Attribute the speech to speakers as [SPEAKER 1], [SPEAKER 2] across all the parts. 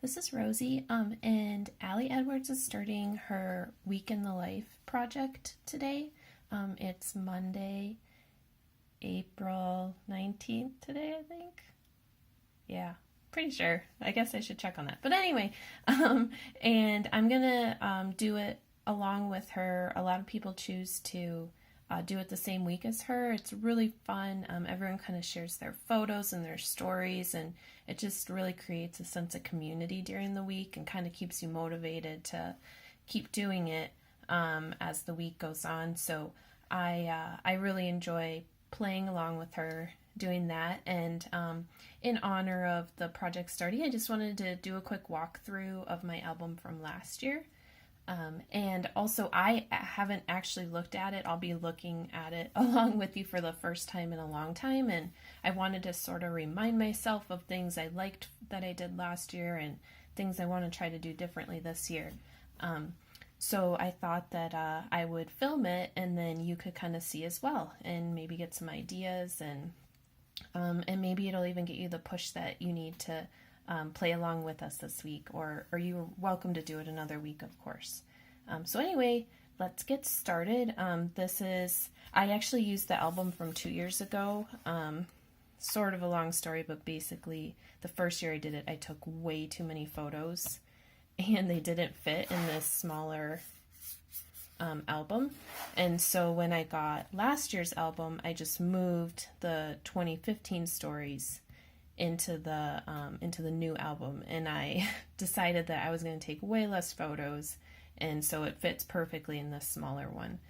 [SPEAKER 1] This is Rosie, and Allie Edwards is starting her Week in the Life project today. It's Monday, April 19th today, I think. Yeah, pretty sure. I guess I should check on that. But anyway, and I'm gonna do it along with her. A lot of people choose to do it the same week as her. It's really fun. Everyone kind of shares their photos and their stories, and it just really creates a sense of community during the week and kind of keeps you motivated to keep doing it as the week goes on. So I really enjoy playing along with her doing that. And in honor of the project starting, I just wanted to do a quick walkthrough of my album from last year. And also, I haven't actually looked at it. I'll be looking at it along with you for the first time in a long time. And I wanted to sort of remind myself of things I liked that I did last year and things I want to try to do differently this year. So I thought that I would film it and then you could kind of see as well and maybe get some ideas and maybe it'll even get you the push that you need to play along with us this week, or you're welcome to do it another week, of course. So anyway, let's get started. I actually used the album from 2 years ago. Sort of a long story, but basically the first year I did it, I took way too many photos and they didn't fit in this smaller album. And so when I got last year's album, I just moved the 2015 stories into the new album, and I decided that I was going to take way less photos, and so it fits perfectly in this smaller one.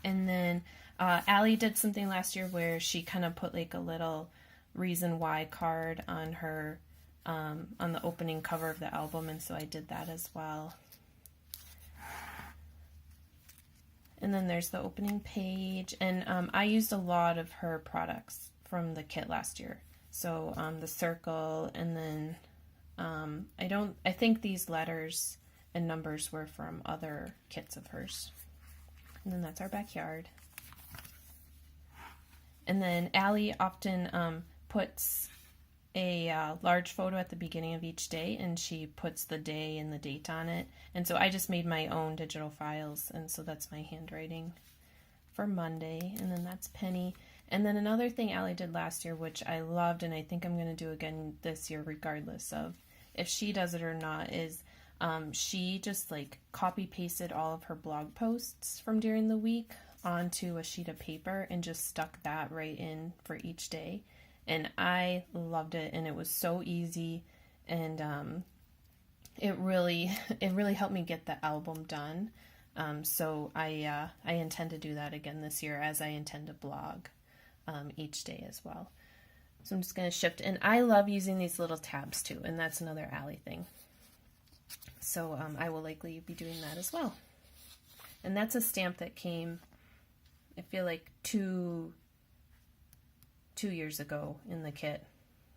[SPEAKER 1] And then Allie did something last year where she kind of put like a little reason why card on her on the opening cover of the album, and so I did that as well. And then there's the opening page, and I used a lot of her products from the kit last year. So the circle, and then I think these letters and numbers were from other kits of hers. And then that's our backyard. And then Allie often puts a large photo at the beginning of each day, and she puts the day and the date on it. And so I just made my own digital files, and so that's my handwriting for Monday. And then that's Penny. And then another thing Allie did last year, which I loved, and I think I'm going to do again this year regardless of if she does it or not, is she just like copy pasted all of her blog posts from during the week onto a sheet of paper and just stuck that right in for each day. And I loved it, and it was so easy, and it really helped me get the album done. So I intend to do that again this year, as I intend to blog each day as well. So I'm just going to shift, and I love using these little tabs too, and that's another Allie thing. So I will likely be doing that as well. And that's a stamp that came, I feel like two years ago in the kit.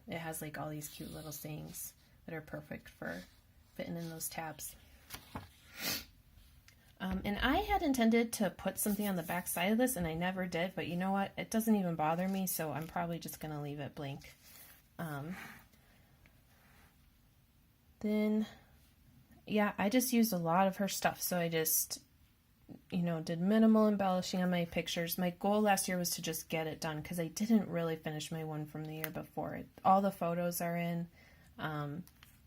[SPEAKER 1] It has like all these cute little sayings that are perfect for fitting in those tabs. And I had intended to put something on the back side of this, and I never did, but you know what? It doesn't even bother me, so I'm probably just going to leave it blank. Then, yeah, I just used a lot of her stuff, so I just, did minimal embellishing on my pictures. My goal last year was to just get it done, because I didn't really finish my one from the year before. All the photos are in,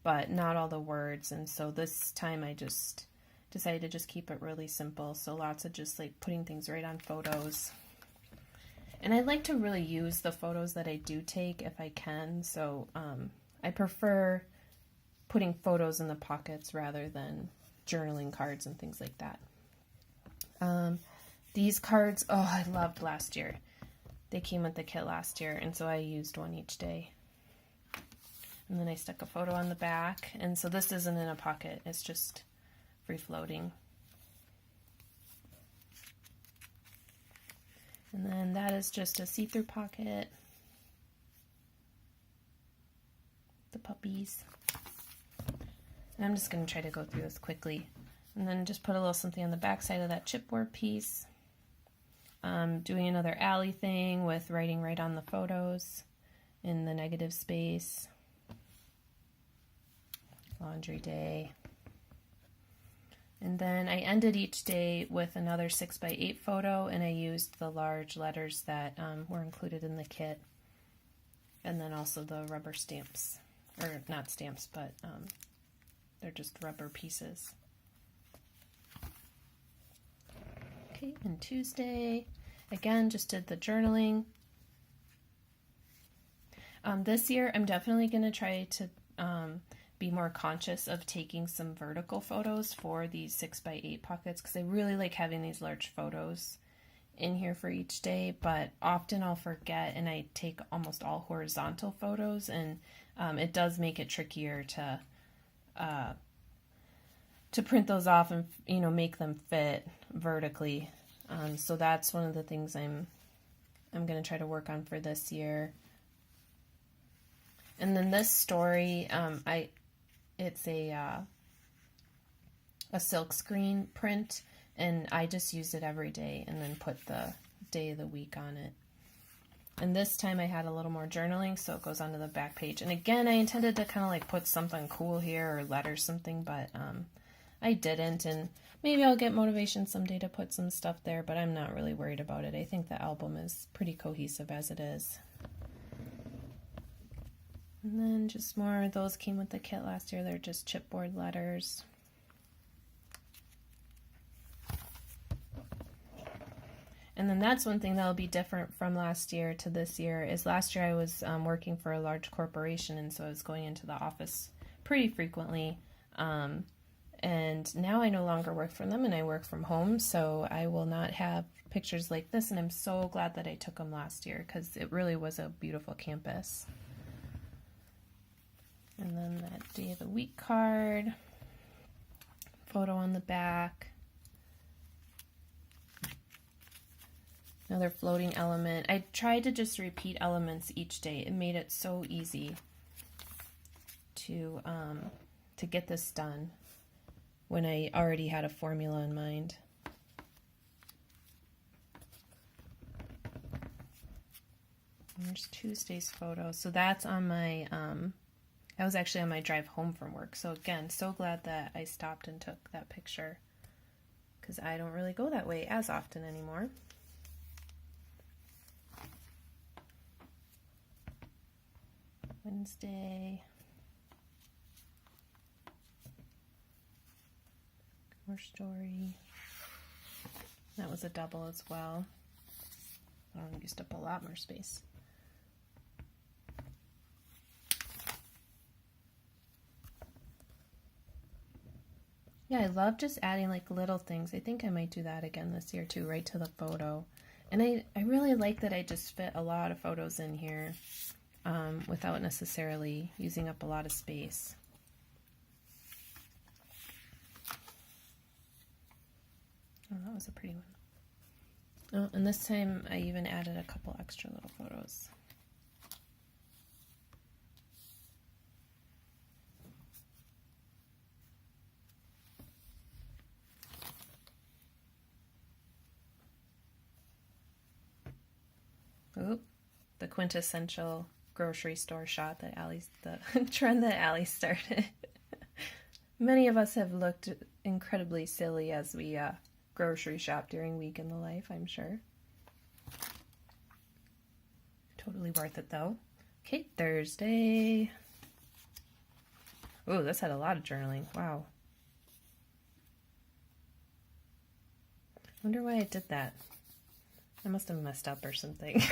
[SPEAKER 1] but not all the words, and so this time I just decided to just keep it really simple. So lots of just like putting things right on photos. And I like to really use the photos that I do take if I can. So I prefer putting photos in the pockets rather than journaling cards and things like that. These cards, I loved last year. They came with the kit last year, and so I used one each day. And then I stuck a photo on the back, and so this isn't in a pocket, it's just free floating. And then that is just a see-through pocket. The puppies. And I'm just going to try to go through this quickly. And then just put a little something on the back side of that chipboard piece. Doing another Allie thing with writing right on the photos in the negative space. laundry day. And then I ended each day with another 6x8 photo, and I used the large letters that were included in the kit. And then also the rubber stamps, or not stamps, but they're just rubber pieces. Okay, and Tuesday, again, just did the journaling. This year, I'm definitely going to try to be more conscious of taking some vertical photos for these 6x8 pockets, because I really like having these large photos in here for each day, but often I'll forget and I take almost all horizontal photos, and it does make it trickier to print those off and make them fit vertically. So that's one of the things I'm going to try to work on for this year. And then this story, it's a silk screen print, and I just use it every day and then put the day of the week on it. And this time I had a little more journaling, so it goes onto the back page. And again, I intended to kind of like put something cool here or letter something, but I didn't. And maybe I'll get motivation someday to put some stuff there, but I'm not really worried about it. I think the album is pretty cohesive as it is. And then just more, those came with the kit last year. They're just chipboard letters. And then that's one thing that'll be different from last year to this year, is last year I was working for a large corporation, and so I was going into the office pretty frequently. And now I no longer work for them and I work from home, so I will not have pictures like this, and I'm so glad that I took them last year because it really was a beautiful campus. And then that day of the week card, photo on the back, another floating element. I tried to just repeat elements each day. It made it so easy to get this done when I already had a formula in mind. And there's Tuesday's photo. So that's on my that was actually on my drive home from work. So again, so glad that I stopped and took that picture, because I don't really go that way as often anymore. Wednesday. More story. That was a double as well. I used up a lot more space. Yeah, I love just adding like little things. I think I might do that again this year too, right to the photo. And I really like that I just fit a lot of photos in here without necessarily using up a lot of space. Oh, that was a pretty one. Oh, and this time I even added a couple extra little photos. Oop, the quintessential grocery store shot that the trend that Allie started. Many of us have looked incredibly silly as we grocery shop during week in the life, I'm sure. Totally worth it though. Okay, Thursday. Oh, this had a lot of journaling. Wow. Wonder why I did that. I must have messed up or something.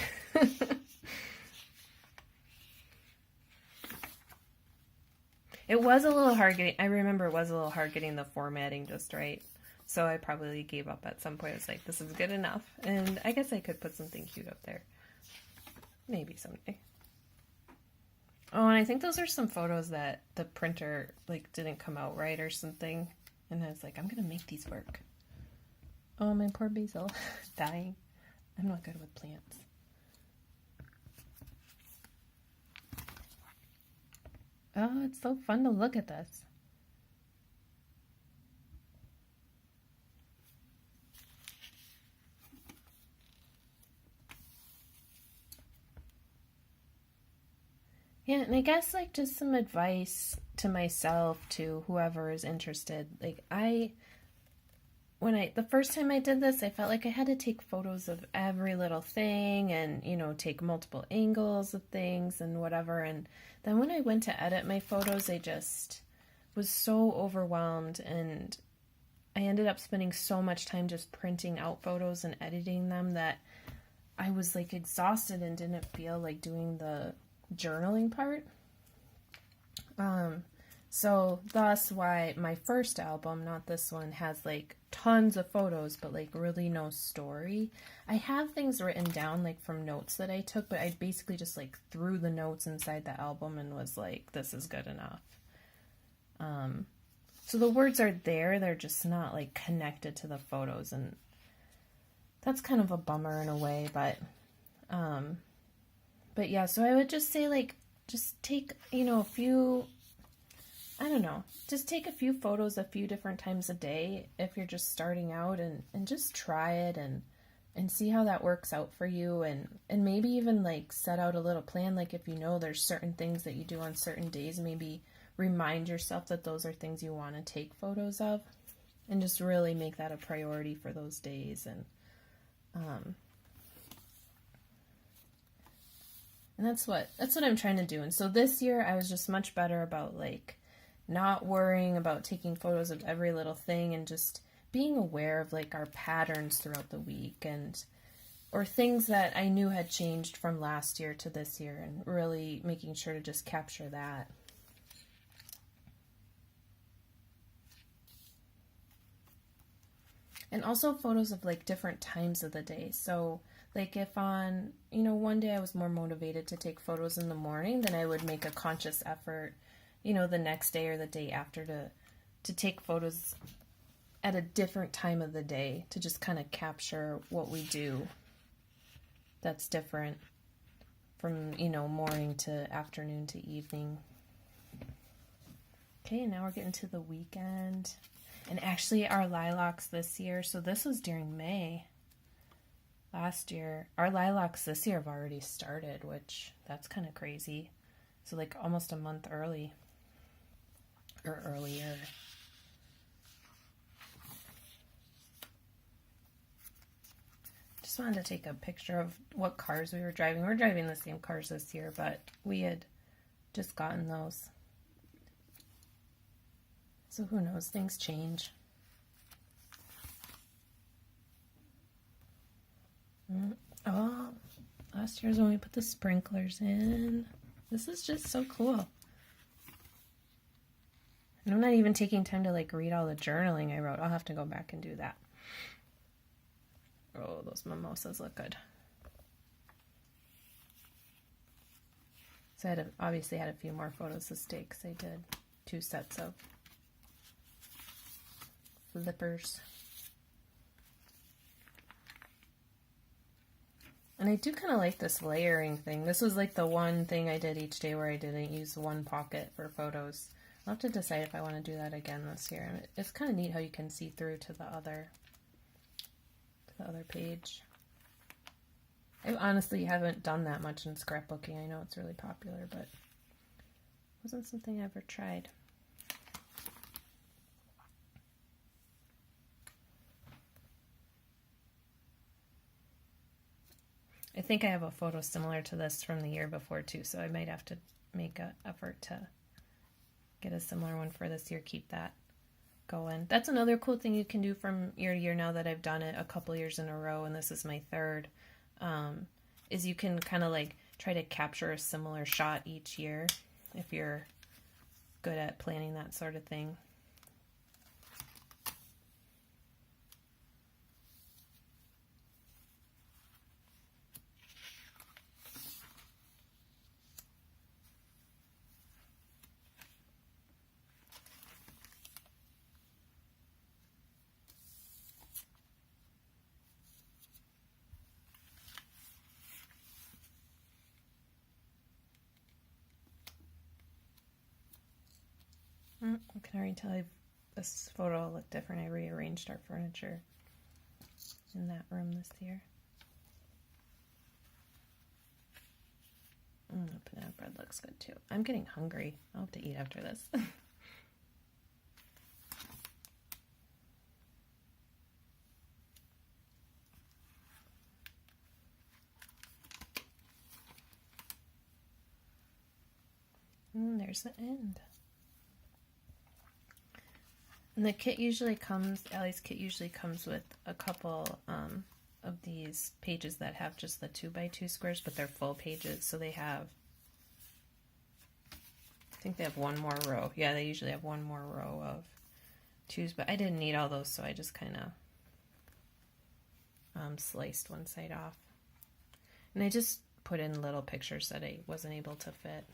[SPEAKER 1] It was a little hard getting, I remember it was a little hard getting the formatting just right. So I probably gave up at some point. I was like, this is good enough. And I guess I could put something cute up there. Maybe someday. Oh, and I think those are some photos that the printer like didn't come out right or something. And I was like, I'm going to make these work. Oh, my poor basil. Dying. I'm not good with plants. Oh, it's so fun to look at this. Yeah, and I guess like just some advice to myself, to whoever is interested. Like the first time I did this, I felt like I had to take photos of every little thing and, take multiple angles of things and whatever. And then when I went to edit my photos, I just was so overwhelmed, and I ended up spending so much time just printing out photos and editing them that I was like exhausted and didn't feel like doing the journaling part. So thus why my first album, not this one, has like tons of photos, but like really no story. I have things written down like from notes that I took, but I basically just like threw the notes inside the album and was like, this is good enough. So the words are there, they're just not like connected to the photos, and that's kind of a bummer in a way, but yeah, so I would just say like, just take, a few, I don't know, just take a few photos a few different times a day if you're just starting out, and just try it and see how that works out for you, and maybe even like set out a little plan, like if there's certain things that you do on certain days, maybe remind yourself that those are things you want to take photos of, and just really make that a priority for those days. And that's what I'm trying to do. And so this year I was just much better about like not worrying about taking photos of every little thing, and just being aware of like our patterns throughout the week, or things that I knew had changed from last year to this year, and really making sure to just capture that. And also photos of like different times of the day. So like if on, one day I was more motivated to take photos in the morning, then I would make a conscious effort, the next day or the day after to take photos at a different time of the day, to just kind of capture what we do that's different from, morning to afternoon to evening. Okay, now we're getting to the weekend. And actually our lilacs this year, so this was during May last year. Our lilacs this year have already started, which that's kind of crazy. So like almost a month early, or earlier. Just wanted to take a picture of what cars we were driving. We're driving the same cars this year, but we had just gotten those. So who knows, things change. Oh, last year's when we put the sprinklers in. This is just so cool. And I'm not even taking time to like read all the journaling I wrote. I'll have to go back and do that. Oh, those mimosas look good. So I obviously had a few more photos to take, because I did 2 sets of flippers. And I do kind of like this layering thing. This was like the one thing I did each day where I didn't use one pocket for photos. I'll have to decide if I want to do that again this year. And it's kind of neat how you can see through to the other page. I honestly haven't done that much in scrapbooking. I know it's really popular, but it wasn't something I ever tried. I think I have a photo similar to this from the year before too, so I might have to make an effort to get a similar one for this year, keep that going. That's another cool thing you can do from year to year now that I've done it a couple years in a row, and this is my third, is you can kind of like try to capture a similar shot each year if you're good at planning that sort of thing. I can already tell this photo will look different. I rearranged our furniture in that room this year. Banana bread looks good too. I'm getting hungry. I'll have to eat after this. And there's the end. And the kit usually comes, Allie's kit usually comes with a couple of these pages that have just the 2x2 squares, but they're full pages, so they have, I think they have one more row. Yeah, they usually have one more row of 2s, but I didn't need all those, so I just kind of sliced one side off. And I just put in little pictures that I wasn't able to fit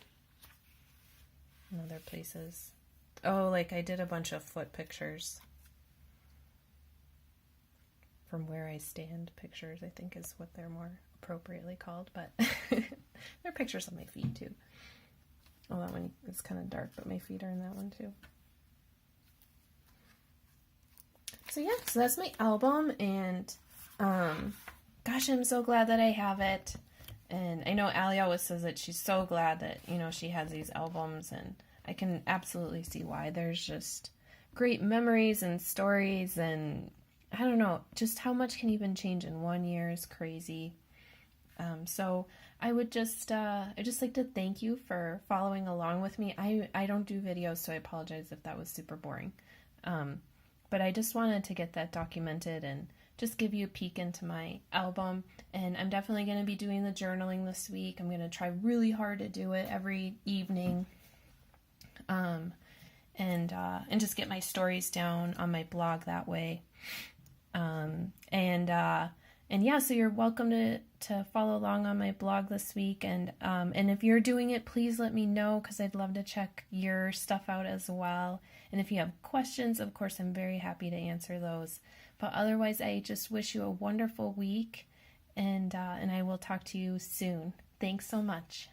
[SPEAKER 1] in other places. Oh, like I did a bunch of foot pictures. From where I stand pictures, I think is what they're more appropriately called, but they're pictures of my feet too. Oh, that one is kind of dark, but my feet are in that one too. So yeah, so that's my album, and gosh, I'm so glad that I have it. And I know Allie always says that she's so glad that, you know, she has these albums, and I can absolutely see why. There's just great memories and stories, and I don't know, just how much can even change in 1 year is crazy. So I would just, I just like to thank you for following along with me. I don't do videos, so I apologize if that was super boring. But I just wanted to get that documented and just give you a peek into my album. And I'm definitely going to be doing the journaling this week. I'm going to try really hard to do it every evening. And just get my stories down on my blog that way. And yeah, so you're welcome to follow along on my blog this week. And if you're doing it, please let me know, because I'd love to check your stuff out as well. And if you have questions, of course, I'm very happy to answer those. But otherwise, I just wish you a wonderful week, and I will talk to you soon. Thanks so much.